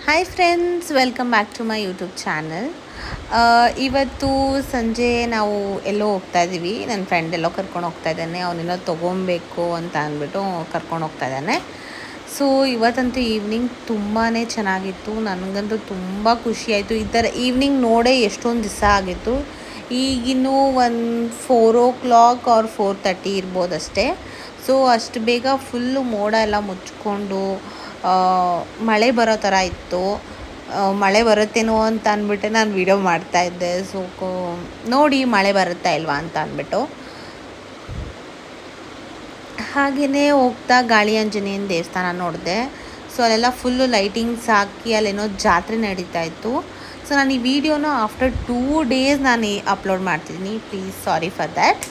Hi friends, welcome back to my YouTube channel. ಇವತ್ತು ಸಂಜೆ ನಾವು ಎಲ್ಲೋ ಹೋಗ್ತಾ ಇದ್ದೀವಿ. ನನ್ನ ಫ್ರೆಂಡ್ ಎಲ್ಲೋ ಕರ್ಕೊಂಡು ಹೋಗ್ತಾ ಇದ್ದಾನೆ. ಅವನೆಲ್ಲೋ ತೊಗೊಬೇಕು ಅಂತ ಅಂದ್ಬಿಟ್ಟು ಕರ್ಕೊಂಡು ಹೋಗ್ತಾ ಇದ್ದಾನೆ. ಸೊ ಇವತ್ತಂತೂ ಈವ್ನಿಂಗ್ ತುಂಬಾ ಚೆನ್ನಾಗಿತ್ತು. ನನಗಂತೂ ತುಂಬ ಖುಷಿಯಾಯಿತು. ಈ ಥರ ಈವ್ನಿಂಗ್ ನೋಡೇ ಎಷ್ಟೊಂದು ದಿವಸ ಆಗಿತ್ತು. ಈಗಿನ್ನೂ ಒಂದು 4 o'clock ಆರ್ 4:30 ಇರ್ಬೋದಷ್ಟೇ. ಸೊ ಅಷ್ಟು ಬೇಗ ಫುಲ್ಲು ಮೋಡ ಎಲ್ಲ ಮುಚ್ಕೊಂಡು ಮಳೆ ಬರೋ ಥರ ಇತ್ತು. ಮಳೆ ಬರುತ್ತೇನೋ ಅಂತ ಅಂದ್ಬಿಟ್ಟೆ ನಾನು ವೀಡಿಯೋ ಮಾಡ್ತಾಯಿದ್ದೆ. ಸೊ ನೋಡಿ ಮಳೆ ಬರುತ್ತಾ ಇಲ್ವಾ ಅಂತ ಅಂದ್ಬಿಟ್ಟು. ಹಾಗೆಯೇ ಹೋಗ್ತಾ ಗಾಳಿ ಆಂಜನೇಯನ ದೇವಸ್ಥಾನ ನೋಡಿದೆ. ಸೊ ಅಲ್ಲೆಲ್ಲ ಫುಲ್ಲು ಲೈಟಿಂಗ್ಸ್ ಹಾಕಿ ಅಲ್ಲೇನೋ ಜಾತ್ರೆ ನಡೀತಾ ಇತ್ತು. ಸೊ ನಾನು ಈ ವಿಡಿಯೋನ ಆಫ್ಟರ್ 2 days ನಾನು ಅಪ್ಲೋಡ್ ಮಾಡ್ತಿದ್ದೀನಿ. Please sorry for that.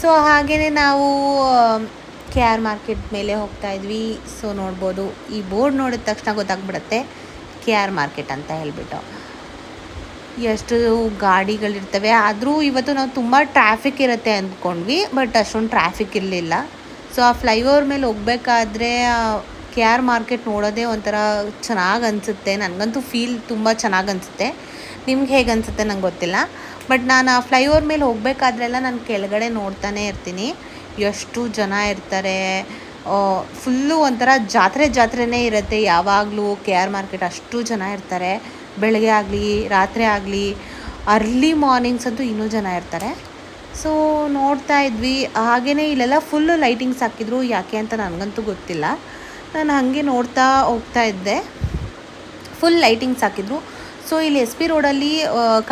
So ಹಾಗೆಯೇ ನಾವು KR ಮಾರ್ಕೆಟ್ ಮೇಲೆ ಹೋಗ್ತಾ ಇದ್ವಿ. ಸೊ ನೋಡ್ಬೋದು, ಈ ಬೋರ್ಡ್ ನೋಡಿದ ತಕ್ಷಣ ಗೊತ್ತಾಗ್ಬಿಡುತ್ತೆ KR ಮಾರ್ಕೆಟ್ ಅಂತ ಹೇಳ್ಬಿಟ್ಟು. ಎಷ್ಟು ಗಾಡಿಗಳಿರ್ತವೆ. ಆದರೂ ಇವತ್ತು ನಾವು ತುಂಬ ಟ್ರಾಫಿಕ್ ಇರುತ್ತೆ ಅಂದ್ಕೊಂಡ್ವಿ, ಬಟ್ ಅಷ್ಟೊಂದು ಟ್ರಾಫಿಕ್ ಇರಲಿಲ್ಲ. ಸೊ ಆ ಫ್ಲೈಓವರ್ ಮೇಲೆ ಹೋಗ್ಬೇಕಾದ್ರೆ KR ಮಾರ್ಕೆಟ್ ನೋಡೋದೇ ಒಂಥರ ಚೆನ್ನಾಗಿ ಅನಿಸುತ್ತೆ. ನನಗಂತೂ ಫೀಲ್ ತುಂಬ ಚೆನ್ನಾಗಿ ಅನಿಸುತ್ತೆ. ನಿಮ್ಗೆ ಹೇಗೆ ಅನಿಸುತ್ತೆ ನಂಗೆ ಗೊತ್ತಿಲ್ಲ. ಬಟ್ ನಾನು ಆ ಫ್ಲೈಓವರ್ ಮೇಲೆ ಹೋಗ್ಬೇಕಾದ್ರೆಲ್ಲ ನಾನು ಕೆಳಗಡೆ ನೋಡ್ತಾನೆ ಇರ್ತೀನಿ. ಎಷ್ಟು ಜನ ಇರ್ತಾರೆ. ಫುಲ್ಲು ಒಂಥರ ಜಾತ್ರೆನೇ ಇರುತ್ತೆ ಯಾವಾಗಲೂ. KR ಮಾರ್ಕೆಟ್ ಅಷ್ಟು ಜನ ಇರ್ತಾರೆ. ಬೆಳಗ್ಗೆ ಆಗಲಿ ರಾತ್ರಿ ಆಗಲಿ ಅರ್ಲಿ ಮಾರ್ನಿಂಗ್ಸ್ ಅಂತೂ ಇನ್ನೂ ಜನ ಇರ್ತಾರೆ. ಸೊ ನೋಡ್ತಾ ಇದ್ವಿ. ಹಾಗೆಯೇ ಇಲ್ಲೆಲ್ಲ ಫುಲ್ಲು ಲೈಟಿಂಗ್ಸ್ ಹಾಕಿದ್ರು. ಯಾಕೆ ಅಂತ ನನಗಂತೂ ಗೊತ್ತಿಲ್ಲ. ನಾನು ಹಾಗೆ ನೋಡ್ತಾ ಹೋಗ್ತಾ ಇದ್ದೆ. ಫುಲ್ ಲೈಟಿಂಗ್ಸ್ ಹಾಕಿದ್ರು. ಸೊ ಇಲ್ಲಿ SP ರೋಡಲ್ಲಿ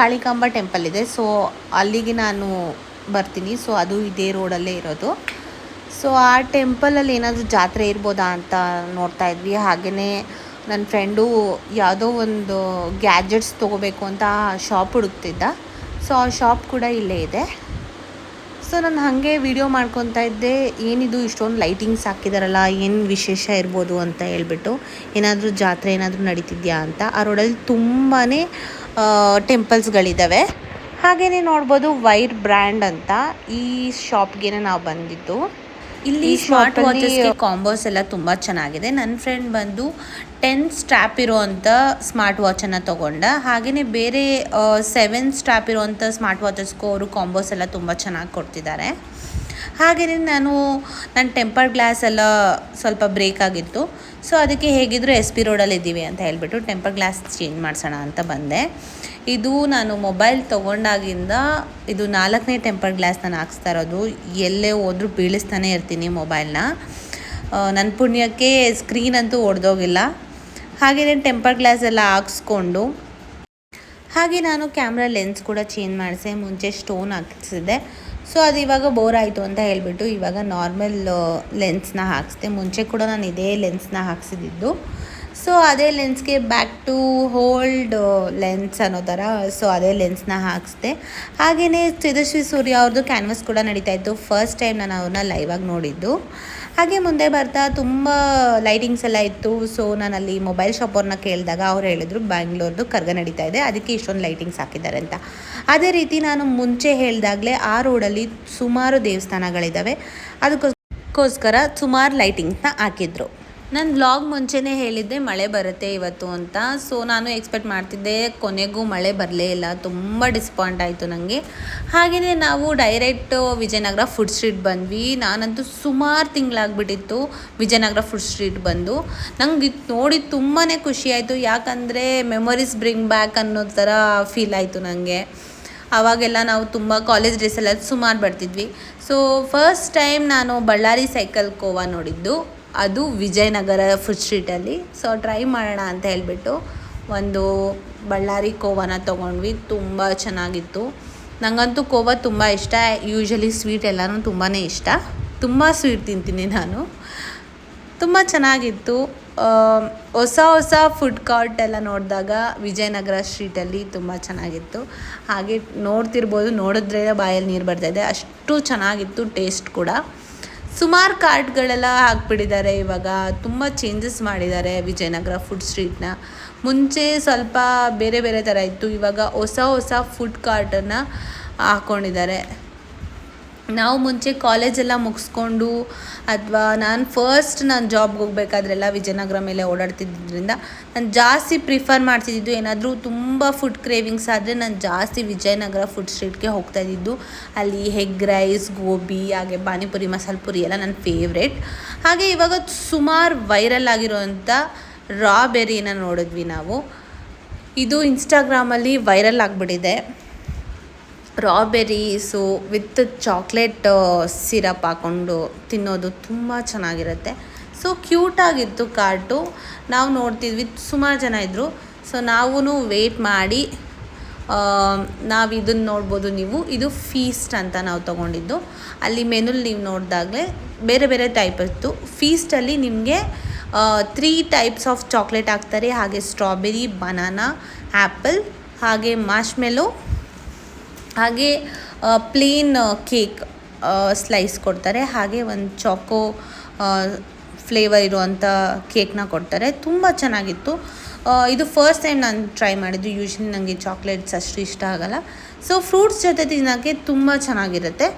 ಕಾಳಿಕಾಂಬ ಟೆಂಪಲ್ ಇದೆ. ಸೊ ಅಲ್ಲಿಗೆ ನಾನು ಬರ್ತೀನಿ. ಸೊ ಅದು ಇದೇ ರೋಡಲ್ಲೇ ಇರೋದು. ಸೊ ಆ ಟೆಂಪಲಲ್ಲಿ ಏನಾದರೂ ಜಾತ್ರೆ ಇರ್ಬೋದಾ ಅಂತ ನೋಡ್ತಾ ಇದ್ವಿ. ಹಾಗೆಯೇ ನನ್ನ ಫ್ರೆಂಡು ಯಾವುದೋ ಒಂದು ಗ್ಯಾಜೆಟ್ಸ್ ತೊಗೋಬೇಕು ಅಂತ ಶಾಪ್ ಹುಡುಕ್ತಿದ್ದ. ಸೊ ಆ ಶಾಪ್ ಕೂಡ ಇಲ್ಲೇ ಇದೆ. ಸೊ ನಾನು ಹಾಗೆ ವಿಡಿಯೋ ಮಾಡ್ಕೊತಾ ಇದ್ದೆ. ಏನಿದು ಇಷ್ಟೊಂದು ಲೈಟಿಂಗ್ಸ್ ಹಾಕಿದಾರಲ್ಲ, ಏನು ವಿಶೇಷ ಇರ್ಬೋದು ಅಂತ ಹೇಳ್ಬಿಟ್ಟು. ಏನಾದರೂ ಜಾತ್ರೆ ಏನಾದರೂ ನಡೀತಿದ್ಯಾ ಅಂತ. ಆ ರೋಡಲ್ಲಿ ತುಂಬಾ ಟೆಂಪಲ್ಸ್ಗಳಿದ್ದಾವೆ. ಹಾಗೆಯೇ ನೋಡ್ಬೋದು ವೈರ್ ಬ್ರ್ಯಾಂಡ್ ಅಂತ. ಈ ಶಾಪ್ಗೆ ನಾವು ಬಂದಿದ್ದು. ಇಲ್ಲಿ ಸ್ಮಾರ್ಟ್ ವಾಚಸ್ಗೆ ಕಾಂಬೋಸ್ ಎಲ್ಲ ತುಂಬ ಚೆನ್ನಾಗಿದೆ. ನನ್ನ ಫ್ರೆಂಡ್ ಬಂದು 10 ಸ್ಟ್ರಾಪ್ ಇರೋವಂಥ ಸ್ಮಾರ್ಟ್ ವಾಚನ್ನು ತೊಗೊಂಡ. ಹಾಗೆಯೇ ಬೇರೆ 7 ಸ್ಟ್ರಾಪ್ ಇರೋವಂಥ ಸ್ಮಾರ್ಟ್ ವಾಚಸ್ಗೂ ಅವರು ಕಾಂಬೋಸ್ ಎಲ್ಲ ತುಂಬ ಚೆನ್ನಾಗಿ ಕೊಡ್ತಿದ್ದಾರೆ. ಹಾಗೆಯೇ ನನ್ನ ಟೆಂಪರ್ ಗ್ಲಾಸ್ ಎಲ್ಲ ಸ್ವಲ್ಪ ಬ್ರೇಕ್ ಆಗಿತ್ತು. ಸೊ ಅದಕ್ಕೆ ಹೇಗಿದ್ದರೂ SP ರೋಡಲ್ಲಿ ಇದ್ದೀವಿ ಅಂತ ಹೇಳ್ಬಿಟ್ಟು ಟೆಂಪರ್ ಗ್ಲಾಸ್ ಚೇಂಜ್ ಮಾಡಿಸೋಣ ಅಂತ ಬಂದೆ. ಇದು ನಾನು ಮೊಬೈಲ್ ತೊಗೊಂಡಾಗಿಂದ ಇದು 4ನೇ ಟೆಂಪರ್ ಗ್ಲಾಸ್ ನಾನು ಹಾಕ್ಸ್ತಾ ಇರೋದು. ಎಲ್ಲೇ ಹೋದರೂ ಬೀಳಿಸ್ತಾನೆ ಇರ್ತೀನಿ ಮೊಬೈಲ್ನ. ನನ್ನ ಪುಣ್ಯಕ್ಕೆ ಸ್ಕ್ರೀನ್ ಅಂತೂ ಒಡೆದೋಗಿಲ್ಲ. ಹಾಗೆಯೇ ಟೆಂಪರ್ ಗ್ಲಾಸ್ ಎಲ್ಲ ಹಾಕ್ಸ್ಕೊಂಡು ಹಾಗೆ ನಾನು ಕ್ಯಾಮ್ರಾ ಲೆನ್ಸ್ ಕೂಡ ಚೇಂಜ್ ಮಾಡಿಸೆ. ಮುಂಚೆ ಸ್ಟೋನ್ ಹಾಕಿಸಿದ್ದೆ. ಸೊ ಅದು ಇವಾಗ ಬೋರ್ ಆಯಿತು ಅಂತ ಹೇಳಿಬಿಟ್ಟು ಇವಾಗ ನಾರ್ಮಲ್ ಲೆನ್ಸ್ನ ಹಾಕಿಸ್ದೆ. ಮುಂಚೆ ಕೂಡ ನಾನು ಇದೇ ಲೆನ್ಸ್ನ ಹಾಕ್ಸಿದ್ದು. ಸೊ ಅದೇ ಲೆನ್ಸ್ಗೆ ಬ್ಯಾಕ್ ಟು ಹೋಲ್ಡ್ ಲೆನ್ಸ್ ಅನ್ನೋ ಥರ. ಸೊ ಅದೇ ಲೆನ್ಸ್ನ ಹಾಕಿಸ್ದೆ. ಹಾಗೆಯೇ ತೇಜಸ್ವಿ ಸೂರ್ಯ ಅವ್ರದ್ದು ಕ್ಯಾನ್ವಸ್ ಕೂಡ ನಡೀತಾ ಇತ್ತು. ಫಸ್ಟ್ ಟೈಮ್ ನಾನು ಅವ್ರನ್ನ ಲೈವಾಗಿ ನೋಡಿದ್ದು. ಹಾಗೆ ಮುಂದೆ ಬರ್ತಾ ತುಂಬ ಲೈಟಿಂಗ್ಸ್ ಎಲ್ಲ ಇತ್ತು. ಸೊ ನಾನು ಅಲ್ಲಿ ಮೊಬೈಲ್ ಶಾಪ್ ಅವ್ರನ್ನ ಕೇಳಿದಾಗ ಅವ್ರು ಹೇಳಿದ್ರು ಬ್ಯಾಂಗ್ಳೂರ್ದು ಕರ್ಗ ನಡೀತಾ ಇದೆ, ಅದಕ್ಕೆ ಇಷ್ಟೊಂದು ಲೈಟಿಂಗ್ಸ್ ಹಾಕಿದ್ದಾರೆ ಅಂತ. ಅದೇ ರೀತಿ ನಾನು ಮುಂಚೆ ಹೇಳಿದಾಗಲೇ ಆ ರೋಡಲ್ಲಿ ಸುಮಾರು ದೇವಸ್ಥಾನಗಳಿದ್ದಾವೆ. ಅದಕ್ಕೋಸ್ಕರ ಸುಮಾರು ಲೈಟಿಂಗ್ಸ್ನ ಹಾಕಿದ್ರು. ನಾನು ವ್ಲಾಗ್ ಮುಂಚೆನೇ ಹೇಳಿದ್ದೆ ಮಳೆ ಬರುತ್ತೆ ಇವತ್ತು ಅಂತ. ಸೊ ನಾನು ಎಕ್ಸ್ಪೆಕ್ಟ್ ಮಾಡ್ತಿದ್ದೆ, ಕೊನೆಗೂ ಮಳೆ ಬರಲೇ ಇಲ್ಲ. ತುಂಬ ಡಿಸಪಾಯಿಂಟ್ ಆಯಿತು ನನಗೆ. ಹಾಗೆಯೇ ನಾವು ಡೈರೆಕ್ಟ್ ವಿಜಯನಗರ ಫುಡ್ ಸ್ಟ್ರೀಟ್ ಬಂದ್ವಿ. ನಾನಂತೂ ಸುಮಾರು ತಿಂಗಳಾಗ್ಬಿಟ್ಟಿತ್ತು ವಿಜಯನಗರ ಫುಡ್ ಸ್ಟ್ರೀಟ್ ಬಂದು. ನಂಗೆ ಇದು ನೋಡಿ ತುಂಬಾ ಖುಷಿಯಾಯಿತು. ಯಾಕಂದರೆ ಮೆಮೊರೀಸ್ ಬ್ರಿಂಗ್ ಬ್ಯಾಕ್ ಅನ್ನೋ ಥರ ಫೀಲ್ ಆಯಿತು ನನಗೆ. ಆವಾಗೆಲ್ಲ ನಾವು ತುಂಬ ಕಾಲೇಜ್ ಡೇಸೆಲ್ಲ ಸುಮಾರು ಬರ್ತಿದ್ವಿ. ಸೊ ಫಸ್ಟ್ ಟೈಮ್ ನಾನು ಬಳ್ಳಾರಿ ಸೈಕಲ್ ಕೋವಾ ನೋಡಿದ್ದು ಅದು ವಿಜಯನಗರ ಫುಡ್ ಸ್ಟ್ರೀಟಲ್ಲಿ. ಸೊ ಟ್ರೈ ಮಾಡೋಣ ಅಂತ ಹೇಳಿಬಿಟ್ಟು ಒಂದು ಬಳ್ಳಾರಿ ಕೋವಾನ ತೊಗೊಂಡ್ವಿ. ತುಂಬ ಚೆನ್ನಾಗಿತ್ತು. ನನಗಂತೂ ಕೋವಾ ತುಂಬ ಇಷ್ಟ. ಯೂಶ್ವಲಿ ಸ್ವೀಟ್ ಎಲ್ಲನೂ ತುಂಬಾ ಇಷ್ಟ. ತುಂಬ ಸ್ವೀಟ್ ತಿಂತೀನಿ ನಾನು. ತುಂಬ ಚೆನ್ನಾಗಿತ್ತು. ಹೊಸ ಫುಡ್ ಕಾರ್ಟ್ ಎಲ್ಲ ನೋಡಿದಾಗ ವಿಜಯನಗರ ಸ್ಟ್ರೀಟಲ್ಲಿ ತುಂಬ ಚೆನ್ನಾಗಿತ್ತು. ಹಾಗೆ ನೋಡ್ತಿರ್ಬೋದು, ನೋಡಿದ್ರೆ ಬಾಯಲ್ಲಿ ನೀರು ಬರ್ತಾಯಿದೆ, ಅಷ್ಟು ಚೆನ್ನಾಗಿತ್ತು. ಟೇಸ್ಟ್ ಕೂಡ ಸುಮಾರು ಕಾರ್ಟ್ಗಳೆಲ್ಲ ಹಾಕ್ಬಿಟ್ಟಿದ್ದಾರೆ. ಇವಾಗ ತುಂಬ ಚೇಂಜಸ್ ಮಾಡಿದ್ದಾರೆ ವಿಜಯನಗರ ಫುಡ್ ಸ್ಟ್ರೀಟ್ನ. ಮುಂಚೆ ಸ್ವಲ್ಪ ಬೇರೆ ಥರ ಇತ್ತು. ಇವಾಗ ಹೊಸ ಫುಡ್ ಕಾರ್ಟನ್ನು ಹಾಕ್ಕೊಂಡಿದ್ದಾರೆ. ನಾವು ಮುಂಚೆ ಕಾಲೇಜೆಲ್ಲ ಮುಗಿಸ್ಕೊಂಡು ಅಥವಾ ನಾನು ಜಾಬ್ಗೆ ಹೋಗ್ಬೇಕಾದ್ರೆಲ್ಲ ವಿಜಯನಗರ ಮೇಲೆ ಓಡಾಡ್ತಿದ್ದರಿಂದ ನಾನು ಜಾಸ್ತಿ ಪ್ರಿಫರ್ ಮಾಡ್ತಿದ್ದು ಏನಾದರೂ ತುಂಬ ಫುಡ್ ಕ್ರೇವಿಂಗ್ಸ್ ಆದರೆ ನಾನು ಜಾಸ್ತಿ ವಿಜಯನಗರ ಫುಡ್ ಸ್ಟ್ರೀಟ್ಗೆ ಹೋಗ್ತಾಯಿದ್ದು. ಅಲ್ಲಿ ಎಗ್ ರೈಸ್, ಗೋಬಿ, ಹಾಗೆ ಪಾನಿಪುರಿ, ಮಸಾಲೆ ಪುರಿ ಎಲ್ಲ ನನ್ನ ಫೇವ್ರೇಟ್. ಹಾಗೆ ಇವಾಗ ಸುಮಾರು ವೈರಲ್ ಆಗಿರೋವಂಥ ರಾ ಬೆರಿನ ನೋಡಿದ್ವಿ ನಾವು. ಇದು ಇನ್ಸ್ಟಾಗ್ರಾಮಲ್ಲಿ ವೈರಲ್ ಆಗಿಬಿಟ್ಟಿದೆ. Raw berries with chocolate syrup ಹಾಕ್ಕೊಂಡು ತಿನ್ನೋದು ತುಂಬ ಚೆನ್ನಾಗಿರುತ್ತೆ. ಸೊ ಕ್ಯೂಟಾಗಿತ್ತು ಕಾರ್ಟು. ನಾವು ನೋಡ್ತಿದ್ವಿ, ಸುಮಾರು ಜನ ಇದ್ದರು. ಸೊ ನಾವೂ ವೆಯ್ಟ್ ಮಾಡಿ ನಾವು ಇದನ್ನು ನೋಡ್ಬೋದು. ಇದು ಫೀಸ್ಟ್ ಅಂತ ನಾವು ತೊಗೊಂಡಿದ್ದು. ಅಲ್ಲಿ ಮೆನುಲಿ ನೀವು ನೋಡಿದಾಗಲೇ ಬೇರೆ ಬೇರೆ ಟೈಪ್ ಇತ್ತು. ಫೀಸ್ಟಲ್ಲಿ ನಿಮಗೆ 3 ಟೈಪ್ಸ್ ಆಫ್ ಚಾಕ್ಲೇಟ್ ಹಾಕ್ತಾರೆ. ಹಾಗೆ ಸ್ಟ್ರಾಬೆರಿ, ಬನಾನಾ, ಆ್ಯಪಲ್, ಹಾಗೆ ಮಾರ್ಷ್ಮೆಲೋ, ಹಾಗೆ ಪ್ಲೇನ್ ಕೇಕ್ ಸ್ಲೈಸ್ ಕೊಡ್ತಾರೆ. ಹಾಗೆ ಒಂದು ಚಾಕೋ ಫ್ಲೇವರ್ ಇರುವಂಥ ಕೇಕ್ನ ಕೊಡ್ತಾರೆ. ತುಂಬ ಚೆನ್ನಾಗಿತ್ತು. ಇದು ಫಸ್ಟ್ ಟೈಮ್ ನಾನು ಟ್ರೈ ಮಾಡಿದ್ದು. ಯೂಶ್ವಲಿ ನನಗೆ ಚಾಕ್ಲೇಟ್ಸ್ ಅಷ್ಟು ಇಷ್ಟ ಆಗೋಲ್ಲ. ಸೊ ಫ್ರೂಟ್ಸ್ ಜೊತೆ ತಿನ್ನೋಕ್ಕೆ ತುಂಬ ಚೆನ್ನಾಗಿರುತ್ತೆ.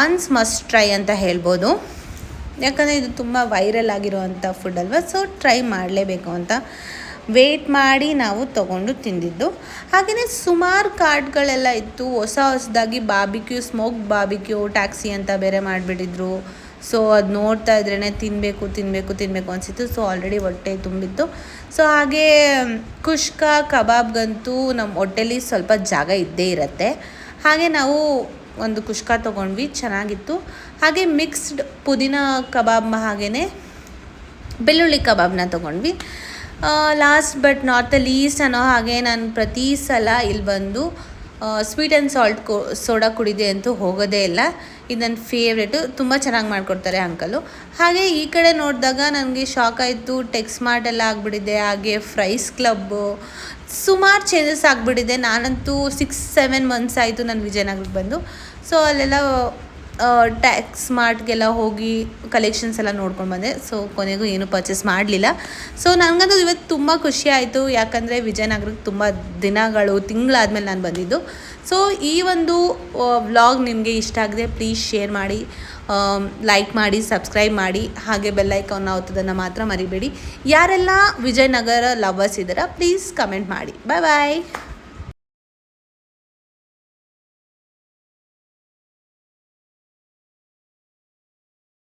ಒನ್ಸ್ ಮಸ್ಟ್ ಟ್ರೈ ಅಂತ ಹೇಳ್ಬೋದು. ಯಾಕಂದರೆ ಇದು ತುಂಬ ವೈರಲ್ ಆಗಿರೋವಂಥ ಫುಡ್ ಅಲ್ವಾ. ಸೊ ಟ್ರೈ ಮಾಡಲೇಬೇಕು ಅಂತ ವೇಟ್ ಮಾಡಿ ನಾವು ತೊಗೊಂಡು ತಿಂದಿದ್ದು. ಹಾಗೆಯೇ ಸುಮಾರು ಕಾರ್ಟ್ಗಳೆಲ್ಲ ಇತ್ತು. ಹೊಸದಾಗಿ ಬಾರ್ಬಿಕ್ಯೂ, ಸ್ಮೋಕ್ ಬಾರ್ಬಿಕ್ಯೂ ಟ್ಯಾಕ್ಸಿ ಅಂತ ಬೇರೆ ಮಾಡಿಬಿಟ್ಟಿದ್ರು. ಸೊ ಅದು ನೋಡ್ತಾ ಇದ್ರೇ ತಿನ್ನಬೇಕು ಅನಿಸಿತ್ತು. ಸೊ ಆಲ್ರೆಡಿ ಹೊಟ್ಟೆ ತುಂಬಿತ್ತು. ಸೊ ಹಾಗೆ ಕುಷ್ಕ ಕಬಾಬ್ಗಂತೂ ನಮ್ಮ ಹೊಟ್ಟೆಲಿ ಸ್ವಲ್ಪ ಜಾಗ ಇದ್ದೇ ಇರುತ್ತೆ. ಹಾಗೆ ನಾವು ಒಂದು ಕುಷ್ಕ ತೊಗೊಂಡ್ವಿ, ಚೆನ್ನಾಗಿತ್ತು. ಹಾಗೆ ಮಿಕ್ಸ್ಡ್ ಪುದೀನ ಕಬಾಬ್, ಹಾಗೆಯೇ ಬೆಳ್ಳುಳ್ಳಿ ಕಬಾಬ್ನ ತೊಗೊಂಡ್ವಿ. Last but not the least ಅನ್ನೋ ಹಾಗೆ ನಾನು ಪ್ರತಿ ಸಲ ಇಲ್ಲಿ ಬಂದು ಸ್ವೀಟ್ ಆ್ಯಂಡ್ ಸಾಲ್ಟ್ ಸೋಡಾ ಕುಡಿದೆ ಅಂತೂ ಹೋಗೋದೇ ಇಲ್ಲ. ಇದು ನನ್ನ ಫೇವ್ರೇಟು. ತುಂಬ ಚೆನ್ನಾಗಿ ಮಾಡಿಕೊಡ್ತಾರೆ ಅಂಕಲು. ಹಾಗೆ ಈ ಕಡೆ ನೋಡಿದಾಗ ನನಗೆ ಶಾಕ್ ಆಯಿತು. ಟೆಕ್ಸ್ಮಾರ್ಟ್ ಎಲ್ಲ ಆಗಿಬಿಟ್ಟಿದೆ. ಹಾಗೆ ಫ್ರೈಸ್ ಕ್ಲಬ್ಬು, ಸುಮಾರು ಚೇಂಜಸ್ ಆಗಿಬಿಟ್ಟಿದೆ. ನಾನಂತೂ 6-7 ಮಂತ್ಸ್ ಆಯಿತು ನಾನು ವಿಜಯನಗರಕ್ಕೆ ಬಂದು. ಸೊ ಅಲ್ಲೆಲ್ಲ ಟೆಕ್ಸ್ಮಾರ್ಟ್ಗೆಲ್ಲ ಹೋಗಿ ಕಲೆಕ್ಷನ್ಸ್ ಎಲ್ಲ ನೋಡ್ಕೊಂಡು ಬಂದೆ. ಸೊ ಕೊನೆಗೂ ಏನೂ ಪರ್ಚೇಸ್ ಮಾಡಲಿಲ್ಲ. ಸೊ ನನಗಂತೂ ಇವತ್ತು ತುಂಬ ಖುಷಿ ಆಯಿತು. ಯಾಕಂದರೆ ವಿಜಯನಗರಕ್ಕೆ ತುಂಬ ತಿಂಗಳಾದಮೇಲೆ ನಾನು ಬಂದಿದ್ದು. ಸೊ ಈ ಒಂದು ವ್ಲಾಗ್ ನಿಮಗೆ ಇಷ್ಟ ಆಗಿದೆ, ಪ್ಲೀಸ್ ಶೇರ್ ಮಾಡಿ, ಲೈಕ್ ಮಾಡಿ, ಸಬ್ಸ್ಕ್ರೈಬ್ ಮಾಡಿ, ಹಾಗೆ ಬೆಲ್ ಐಕಾನ್ನ ಒತ್ತೋದನ್ನು ಮಾತ್ರ ಮರಿಬೇಡಿ. ಯಾರೆಲ್ಲ ವಿಜಯನಗರ ಲವರ್ಸ್ ಇದ್ದೀರಾ ಪ್ಲೀಸ್ ಕಮೆಂಟ್ ಮಾಡಿ. ಬಾಯ್.